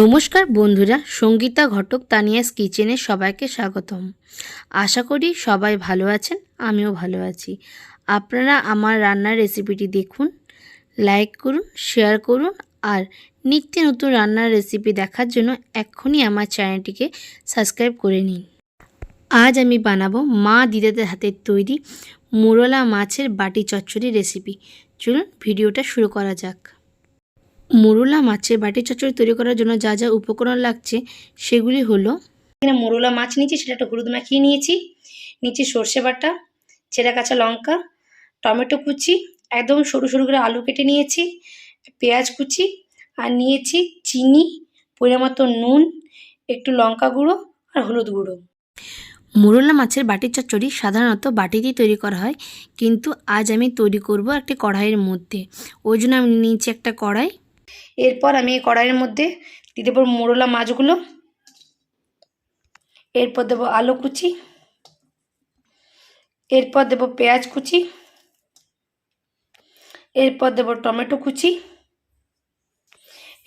নমস্কার বন্ধুরা, সঙ্গীতা ঘটক তানিয়াস কিচেনে সবাইকে স্বাগতম। আশা করি সবাই ভালো আছেন, আমিও ভালো আছি। আপনারা আমার রান্নার রেসিপিটি দেখুন, লাইক করুন, শেয়ার করুন আর নিত্য নতুন রান্নার রেসিপি দেখার জন্য এক্ষুনি আমার চ্যানেলটিকে সাবস্ক্রাইব করে নিন। আজ আমি বানাবো মা দিদাদের হাতের তৈরি মোরলা মাছের বাটি চচ্চড়ি রেসিপি। চলুন ভিডিওটা শুরু করা যাক। মোরলা মাছের বাটি চচ্চড়ি তৈরি করার জন্য যা যা উপকরণ লাগছে সেগুলি হলো, এখানে মোরলা মাছ নিয়েছি, সেটা একটু হলুদ মাখিয়ে নিয়েছি সর্ষে বাটা, চেরা কাঁচা লঙ্কা, টমেটো কুচি, একদম সরু সরু করে আলু কেটে নিয়েছি, পেঁয়াজ কুচি আর নিয়েছি চিনি, পরিমাণ মতো নুন, একটু লঙ্কা গুঁড়ো আর হলুদ গুঁড়ো। মোরলা মাছের বাটি চচ্চড়ি সাধারণত বাটিতেই তৈরি করা হয়, কিন্তু আজ আমি তৈরি করব একটি কড়াইয়ের মধ্যে। ওই জন্য আমি নিয়েছি একটা কড়াই। এরপর আমি এই কড়াইয়ের মধ্যে দিয়ে দেবো মোরলা মাছগুলো, এরপর দেবো আলু কুচি, এরপর দেবো পেঁয়াজ কুচি, এরপর দেবো টমেটো কুচি,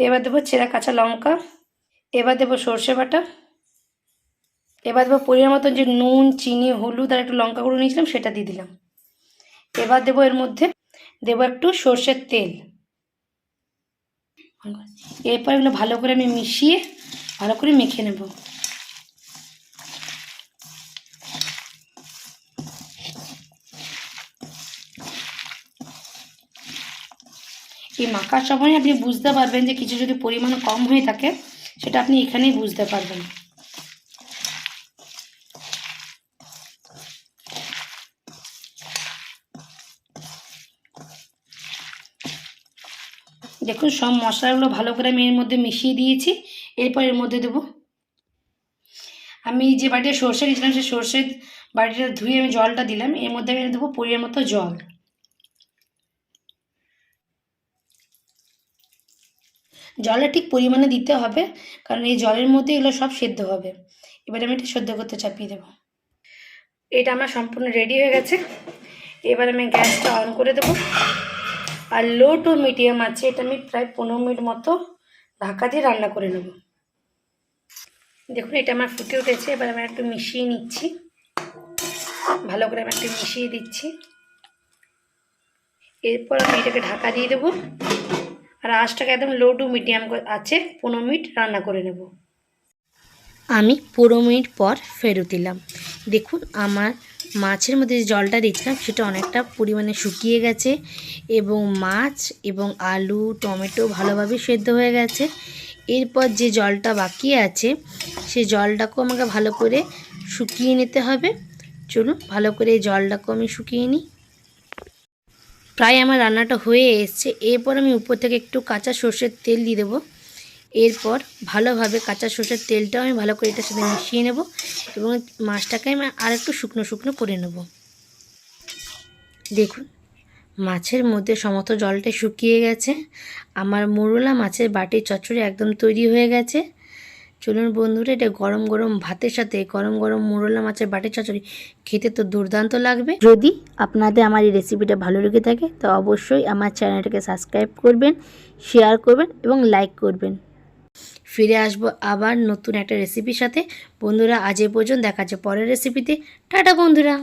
এবার দেবো চেরা কাঁচা লঙ্কা, এবার দেবো সর্ষে বাটা, এবার দেবো পরিমাণ মতন যে নুন, চিনি, হলুদ আর একটু লঙ্কা গুঁড়ো নিয়েছিলাম সেটা দিয়ে দিলাম। এবার দেবো এর মধ্যে দেবো একটু সর্ষের তেল। এরপর এগুলো ভালো করে আমি মিশিয়ে ভালো করে মেখে নেব। এই মাখার সময় আপনি বুঝতে পারবেন যে কিছু যদি পরিমাণ কম হয়ে থাকে সেটা আপনি এখানেই বুঝতে পারবেন। দেখুন সব মশলাগুলো ভালো করে আমি এর মধ্যে মিশিয়ে দিয়েছি। এরপর এর মধ্যে দেবো আমি যে বাটিতে সর্ষে দিয়েছিলাম সেই সর্ষের বাটিটা ধুয়ে আমি জলটা দিলাম। এর মধ্যে আমি দেবো পরিমাণ মতো জল। জলটা ঠিক পরিমাণে দিতে হবে, কারণ এই জলের মধ্যে এগুলো সব সেদ্ধ হবে। এবার আমি এটা সেদ্ধ করতে চাপিয়ে দেবো। এটা আমার সম্পূর্ণ রেডি হয়ে গেছে। এবার আমি গ্যাসটা অন করে দেবো আর লো টু মিডিয়াম আছে এটা আমি প্রায় 15 মিনিট মতো ঢাকা দিয়ে রান্না করে নেব। দেখুন এটা আমার ফুটে উঠেছে। এবার আমি একটু মিশিয়ে নিচ্ছি, ভালো করে আমি একটু মিশিয়ে দিচ্ছি। এরপর আমি এটাকে ঢাকা দিয়ে দেবো আর আঁচটাকে একদম লো টু মিডিয়াম আছে 15 মিনিট রান্না করে নেব। আমি 15 মিনিট পর ফেরত দিলাম। দেখুন আমার মাছের মধ্যে যে জলটা দিচ্ছিলাম সেটা অনেকটা পরিমাণে শুকিয়ে গেছে এবং মাছ এবং আলু টমেটো ভালোভাবে সেদ্ধ হয়ে গেছে। এরপর যে জলটা বাকি আছে সেই জলটাকেও আমাকে ভালো করে শুকিয়ে নিতে হবে। চলুন ভালো করে এই জলটাকেও আমি শুকিয়ে নিই। প্রায় আমার রান্নাটা হয়ে এসছে। এরপর আমি উপর থেকে একটু কাঁচা সর্ষের তেল দিয়ে দেবো। এরপর ভালোভাবে কাঁচা সর্ষের তেলটাও আমি ভালো করে এটার সাথে মিশিয়ে নেব এবং মাছটাকে আমি আর একটু শুকনো শুকনো করে নেব। দেখুন মাছের মধ্যে সমস্ত জলটা শুকিয়ে গেছে। আমার মোরলা মাছের বাটির চচ্চড়ি একদম তৈরি হয়ে গেছে। চলুন বন্ধুরা, এটা গরম গরম ভাতের সাথে গরম গরম মোরলা মাছের বাটির চচ্চড়ি খেতে তো দুর্দান্ত লাগবে। যদি আপনাদের আমার এই রেসিপিটা ভালো লেগে থাকে তো অবশ্যই আমার চ্যানেলটাকে সাবস্ক্রাইব করবেন, শেয়ার করবেন এবং লাইক করবেন। ফিরে আসবো আবার নতুন একটা রেসিপির সাথে। বন্ধুরা আজ এ পর্যন্ত, দেখা যাচ্ছে পরের রেসিপিতে। টাটা বন্ধুরা।